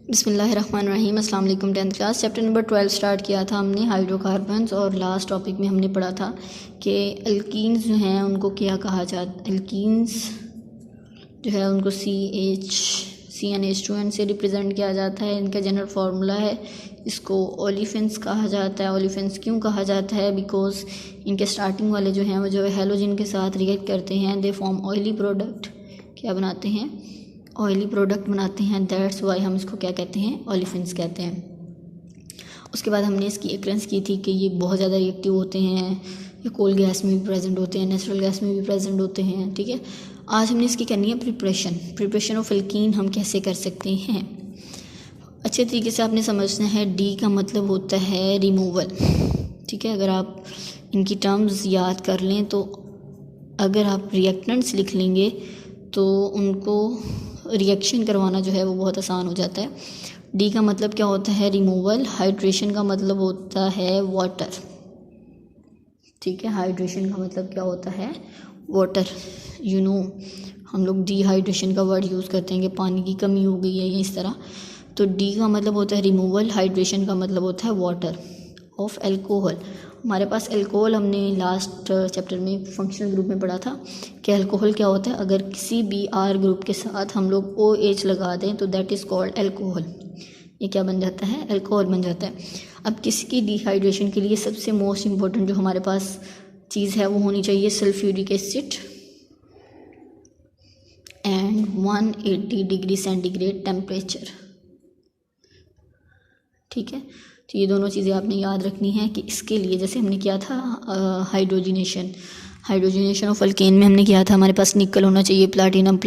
बिस्मिल्लाहिर्रहमानिर्रहीम। अस्सलाम वालेकुम। 10th class chapter number 12 start किया था हमने हाइड्रोकार्बन्स, और लास्ट टॉपिक में हमने पढ़ा था कि एल्कीन्स जो हैं उनको क्या कहा जाता। एल्कीन्स जो है उनको CnH2n से रिप्रेजेंट किया जाता है। इनका जनरल फार्मूला है, इसको ओलिफेंस कहा जाता है। ओलिफेंस क्यों कहा जाता है? बिकॉज इनके स्टार्टिंग वाले जो हैं वो जो हैलोजन के साथ रिएक्ट करते हैं, दे फॉर्म ऑयली प्रोडक्ट। क्या बनाते हैं? ऑयली प्रोडक्ट बनाते हैं। दैट्स वाई हम इसको क्या कहते हैं? ओलिफेंस कहते हैं। उसके बाद हमने इसकी एक्रेंस की थी कि ये बहुत ज़्यादा रिएक्टिव होते हैं, ये कोल गैस में भी प्रेजेंट होते हैं, नेचुरल गैस में भी प्रेजेंट होते हैं। ठीक है, आज हमने इसकी करनी है प्रिपरेशन ऑफ एल्कीन। हम कैसे कर सकते हैं? अच्छे तरीके से आपने समझना है। डी का मतलब होता है रिमूवल। ठीक है, अगर आप इनकी टर्म्स याद कर लें तो अगर आप रिएक्टेंट्स लिख लेंगे तो उनको रिएक्शन करवाना जो है वो बहुत आसान हो जाता है। डी का मतलब क्या होता है? रिमूवल। हाइड्रेशन का मतलब होता है वाटर। ठीक है, हाइड्रेशन का मतलब क्या होता है? वाटर। हम लोग डिहाइड्रेशन का वर्ड यूज़ करते हैं कि पानी की कमी हो गई है या इस तरह। तो डी का मतलब होता है रिमूवल, हाइड्रेशन का मतलब होता है वाटर ऑफ एल्कोहल। हमारे पास एल्कोहल हमने लास्ट चैप्टर में फंक्शनल ग्रुप में पढ़ा था कि अल्कोहल क्या होता है। अगर किसी भी आर ग्रुप के साथ हम लोग OH लगा दें तो दैट इज़ कॉल्ड एल्कोहल। ये क्या बन जाता है? एल्कोहल बन जाता है। अब किसी की डिहाइड्रेशन के लिए सबसे मोस्ट इम्पॉर्टेंट जो हमारे पास चीज़ है वो होनी चाहिए sulphuric acid and 180 degree centigrade temperature. ठीक है, तो ये दोनों चीज़ें आपने याद रखनी है कि इसके लिए जैसे हमने किया था हाइड्रोजनेशन ऑफ अल्केन में हमने किया था, हमारे पास निकल होना चाहिए, प्लाटिनम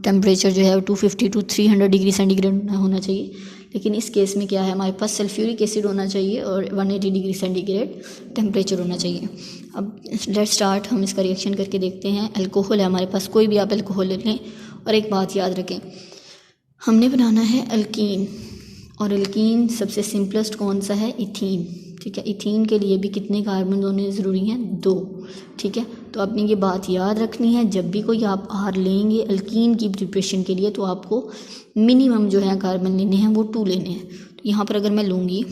टेम्परेचर जो है 250 to 300 डिग्री सेंटीग्रेड होना चाहिए। लेकिन इस केस में क्या है, हमारे पास सल्फ्यूरिक एसिड होना चाहिए और 180 डिग्री सेंटीग्रेड टेम्परेचर होना चाहिए। अब लेट स्टार्ट, हम इसका रिएक्शन करके देखते हैं। अल्कोहल है हमारे पास, कोई भी आप अल्कोहल ले लें। और एक बात याद रखें, हमने बनाना है अल्कीन, और एल्कीन सबसे सिंपलेस्ट कौन सा है? इथीन। ठीक है, इथीन के लिए भी कितने कार्बन होने ज़रूरी हैं? 2। ठीक है, तो आपने ये बात याद रखनी है। जब भी कोई आप आर लेंगे अल्कीन की प्रिपरेशन के लिए तो आपको मिनिमम जो है कार्बन लेने हैं वो 2 लेने हैं। तो यहाँ पर अगर मैं लूँगी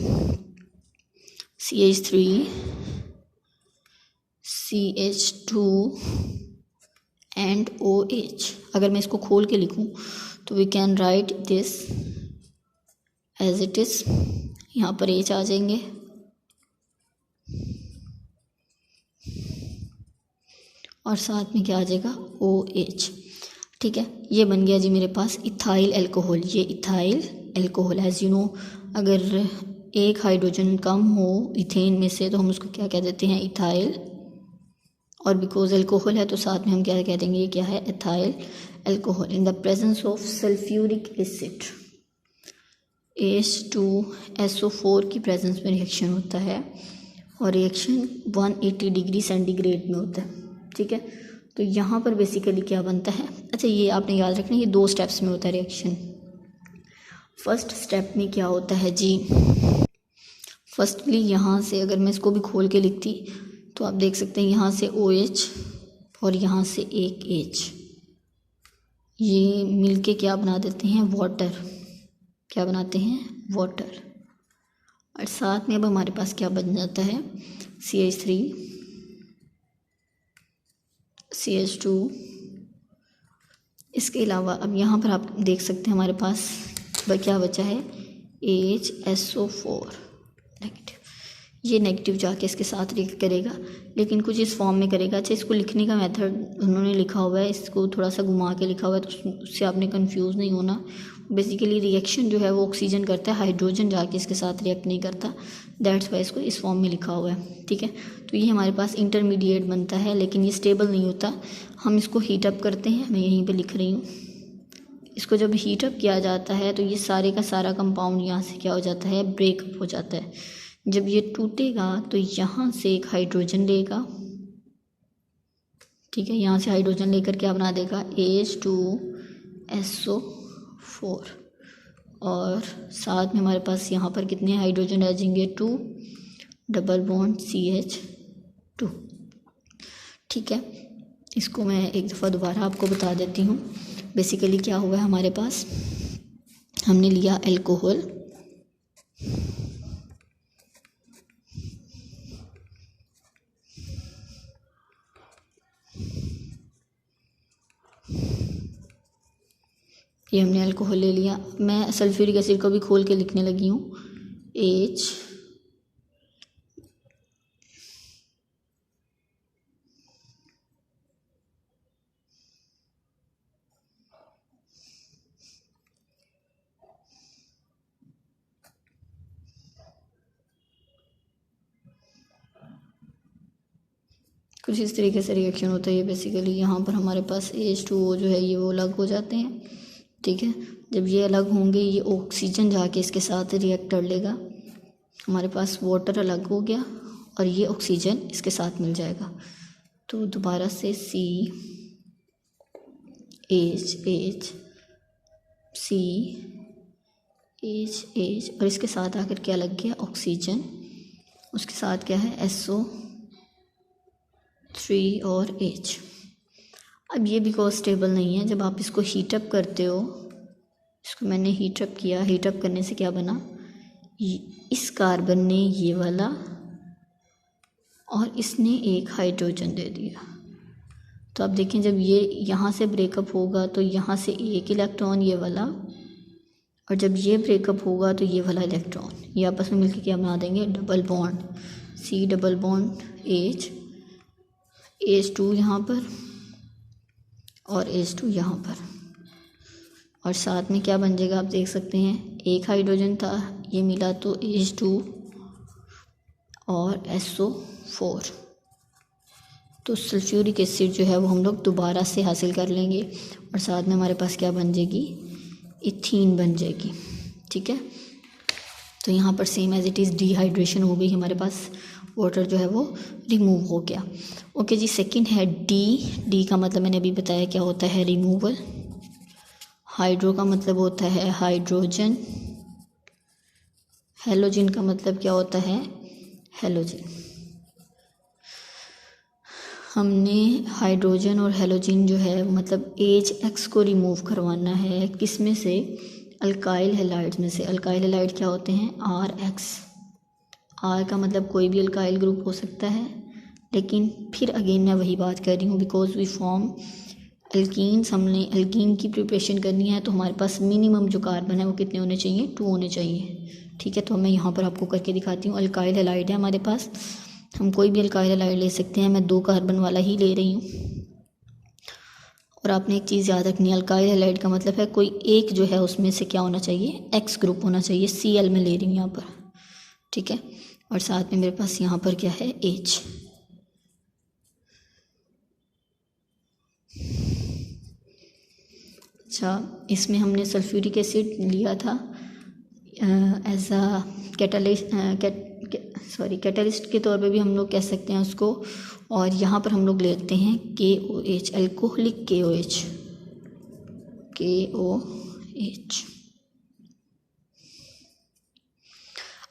CH3 CH2 एंड OH, अगर मैं इसको खोल के लिखूँ तो we can write this as it is. यहाँ पर H आ जाएंगे और साथ में क्या आ जाएगा? OH। ठीक है, ये बन गया जी मेरे पास इथाइल एल्कोहल। ये ethyl alcohol as you know, अगर एक हाइड्रोजन कम हो इथेन में से तो हम उसको क्या कह देते हैं? इथाइल। और बिकॉज एल्कोहल है तो साथ में हम क्या कह देंगे? ये क्या है? Ethyl alcohol. In the presence of sulphuric acid H2SO4 की प्रेजेंस में रिएक्शन होता है, और रिएक्शन 180 डिग्री सेंटीग्रेड में होता है। ठीक है, तो यहाँ पर बेसिकली क्या बनता है? अच्छा, ये आपने याद रखना, ये 2 स्टेप्स में होता है रिएक्शन। फर्स्ट स्टेप में क्या होता है जी? फर्स्टली यहाँ से अगर मैं इसको भी खोल के लिखती तो आप देख सकते हैं यहाँ से OH और यहाँ से एक H, ये मिलके क्या बना देते हैं? वाटर। क्या बनाते हैं? वाटर। और साथ में अब हमारे पास क्या बन जाता है? CH3 CH2। इसके अलावा अब यहाँ पर आप देख सकते हैं हमारे पास क्या बचा है? HSO4 negative. ये नेगेटिव जाके इसके साथ रिएक्ट करेगा, लेकिन कुछ इस फॉर्म में करेगा। अच्छा, इसको लिखने का मेथड उन्होंने लिखा हुआ है, इसको थोड़ा सा घुमा के लिखा हुआ है तो उससे आपने कंफ्यूज नहीं होना। बेसिकली रिएक्शन जो है वो ऑक्सीजन करता है, हाइड्रोजन जाके इसके साथ रिएक्ट नहीं करता। दैट्स वाई इसको इस फॉर्म में लिखा हुआ है। ठीक है, तो ये हमारे पास इंटरमीडिएट बनता है, लेकिन ये स्टेबल नहीं होता। हम इसको हीटअप करते हैं, मैं यहीं पर लिख रही हूँ। इसको जब हीटअप किया जाता है तो ये सारे का सारा कंपाउंड यहाँ से क्या हो जाता है? ब्रेकअप हो जाता है। जब ये टूटेगा तो यहाँ से एक हाइड्रोजन लेगा। ठीक है, यहाँ से हाइड्रोजन लेकर क्या बना देगा? H2SO4, और साथ में हमारे पास यहाँ पर कितने हाइड्रोजन रह जाएंगे? 2 डबल बॉन्ड CH2। ठीक है, इसको मैं एक दफ़ा दोबारा आपको बता देती हूँ। बेसिकली क्या हुआ है हमारे पास? हमने लिया अल्कोहल, ये हमने अल्कोहल ले लिया। मैं सल्फ्यूरिक एसिड को भी खोल के लिखने लगी हूँ, H कुछ इस तरीके से रिएक्शन होता है। ये बेसिकली यहाँ पर हमारे पास H2O जो है ये वो अलग हो जाते हैं, ठीक है। जब ये अलग होंगे ये ऑक्सीजन जाके इसके साथ रिएक्ट कर लेगा, हमारे पास वाटर अलग हो गया और ये ऑक्सीजन इसके साथ मिल जाएगा। तो दोबारा से CH CH और इसके साथ आकर क्या लग गया, ऑक्सीजन, उसके साथ क्या है SO3 और H। अब ये बिकॉज स्टेबल नहीं है, जब आप इसको हीटअप करते हो, इसको मैंने हीटअप किया, हीटअप करने से क्या बना, इस कार्बन ने ये वाला और इसने एक हाइड्रोजन दे दिया। तो आप देखें जब ये यहाँ से ब्रेकअप होगा तो यहाँ से एक इलेक्ट्रॉन ये वाला, और जब ये ब्रेकअप होगा तो ये वाला इलेक्ट्रॉन ये आपस में मिलकर क्या बना देंगे, double bond, C double bond H, H2 यहाँ पर और H2 यहाँ पर, और साथ में क्या बन जाएगा आप देख सकते हैं, एक हाइड्रोजन था ये मिला तो H2 और SO4। तो सल्फ्यूरिक एसिड जो है वो हम लोग दोबारा से हासिल कर लेंगे और साथ में हमारे पास क्या बन जाएगी, इथीन बन जाएगी, ठीक है। तो यहाँ पर same as it is dehydration हो गई, हमारे पास वाटर जो है वो रिमूव हो गया। ओके जी, सेकंड है डी का मतलब मैंने अभी बताया क्या होता है, रिमूवल। हाइड्रो का मतलब होता है हाइड्रोजन, हेलोजन का मतलब क्या होता है, हेलोजन। हमने हाइड्रोजन और हेलोजन जो है मतलब HX को रिमूव करवाना है, किस में से, अल्काइल हैलाइड्स में से। अल्काइल हैलाइड क्या होते हैं, RX। R का मतलब कोई भी अल्काइल ग्रुप हो सकता है, लेकिन फिर अगेन मैं वही बात कर रही हूँ, बिकॉज वी फॉर्म एल्कीन्स, हमने एल्कीन की प्रिपरेशन करनी है तो हमारे पास मिनिमम जो कार्बन है वो कितने होने चाहिए, 2 होने चाहिए, ठीक है। तो मैं यहाँ पर आपको करके दिखाती हूँ। अल्काइल हैलाइड है हमारे पास, हम कोई भी अल्काइल हैलाइड ले सकते हैं, मैं 2 कार्बन वाला ही ले रही हूँ। और आपने एक चीज़ याद रखनी है, अल्काइल हैलाइड का मतलब है कोई एक जो है उसमें से क्या होना चाहिए, X ग्रुप होना चाहिए। Cl में ले रही हूँ यहाँ पर, ठीक है। और साथ में मेरे पास यहाँ पर क्या है, H। अच्छा, इसमें हमने सल्फ्यूरिक एसिड लिया था एज अ कैटलिस्ट के तौर पे भी हम लोग कह सकते हैं उसको। और यहाँ पर हम लोग लेते हैं KOH, अल्कोहलिक KOH।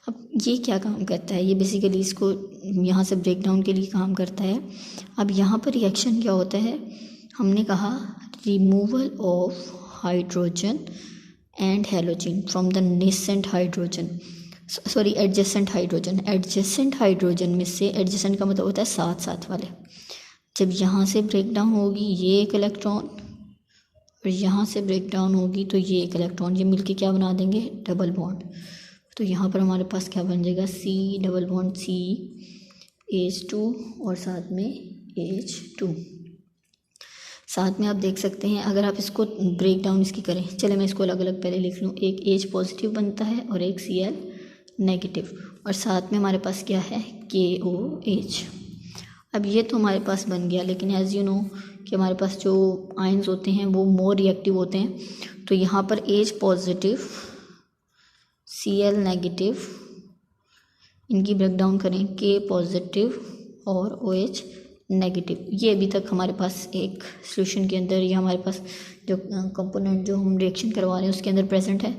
अब ये क्या काम करता है, ये बेसिकली इसको यहाँ से ब्रेक डाउन के लिए काम करता है। अब यहाँ पर रिएक्शन क्या होता है, हमने कहा removal of hydrogen and halogen from the nascent hydrogen, sorry adjacent hydrogen. Adjacent hydrogen में से, एडजेसेंट का मतलब होता है साथ साथ वाले, जब यहाँ से ब्रेक डाउन होगी ये एक इलेक्ट्रॉन और यहाँ से ब्रेक डाउन होगी तो ये एक इलेक्ट्रॉन, ये मिलके क्या बना देंगे, डबल बॉन्ड। तो यहाँ पर हमारे पास क्या बन जाएगा, C double bond C H2 और साथ में H2। साथ में आप देख सकते हैं अगर आप इसको ब्रेक डाउन इसकी करें, चले मैं इसको अलग अलग पहले लिख लूँ, एक H पॉजिटिव बनता है और एक Cl नेगेटिव, और साथ में हमारे पास क्या है, KOH। अब ये तो हमारे पास बन गया, लेकिन एज यू नो कि हमारे पास जो आयंस होते हैं वो मोर रिएक्टिव होते हैं। तो यहाँ पर H पॉजिटिव Cl नेगेटिव, इनकी ब्रेक डाउन करें, K पॉजिटिव और OH नेगेटिव। ये अभी तक हमारे पास एक सॉल्यूशन के अंदर, या हमारे पास जो कंपोनेंट जो हम रिएक्शन करवा रहे हैं उसके अंदर प्रेजेंट है।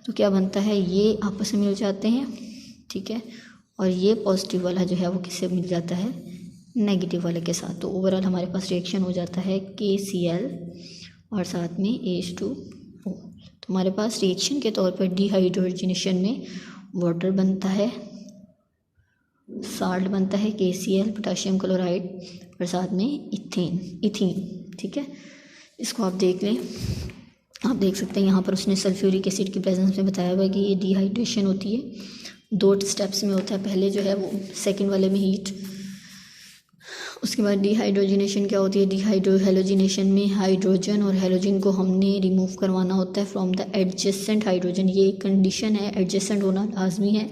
तो क्या बनता है, ये आपस में मिल जाते हैं, ठीक है। और ये पॉजिटिव वाला जो है वो किससे मिल जाता है, नेगेटिव वाले के साथ। तो ओवरऑल हमारे पास रिएक्शन हो जाता है KCl और साथ में H2O। तो हमारे पास रिएक्शन के तौर पर डिहाइड्रोजनेशन में वाटर बनता है, साल्ट बनता है KCl पोटाशियम क्लोराइड, और साथ में इथीन। ठीक है, इसको आप देख लें। आप देख सकते हैं यहाँ पर उसने सल्फ्यूरिक एसिड की प्रेजेंस में बताया हुआ है कि ये डिहाइड्रेशन होती है। 2 स्टेप्स में होता है, पहले जो है वो सेकंड वाले में हीट, उसके बाद डिहाइड्रोजनेशन क्या होती है, हेलोजिनेशन में हाइड्रोजन और हेलोजन को हमने रिमूव करवाना होता है फ्रॉम द एडजेसेंट हाइड्रोजन। ये एक कंडीशन है, एडजेसेंट होना लाजमी है।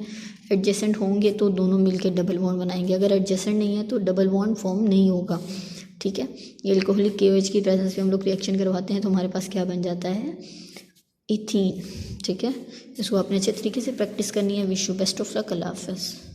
एडजेसेंट होंगे तो दोनों मिलकर डबल बॉन्ड बनाएंगे, अगर एडजेसेंट नहीं है तो डबल बॉन्ड फॉर्म नहीं होगा। ठीक है, ये अल्कोहलिक KOH की प्रेजेंस में हम लोग रिएक्शन करवाते हैं तो हमारे पास क्या बन जाता है, इथीन। ठीक है, इसको आपने अच्छे तरीके से प्रैक्टिस करनी है। Wish you best of luck. अल्लाह हाफ़िज़।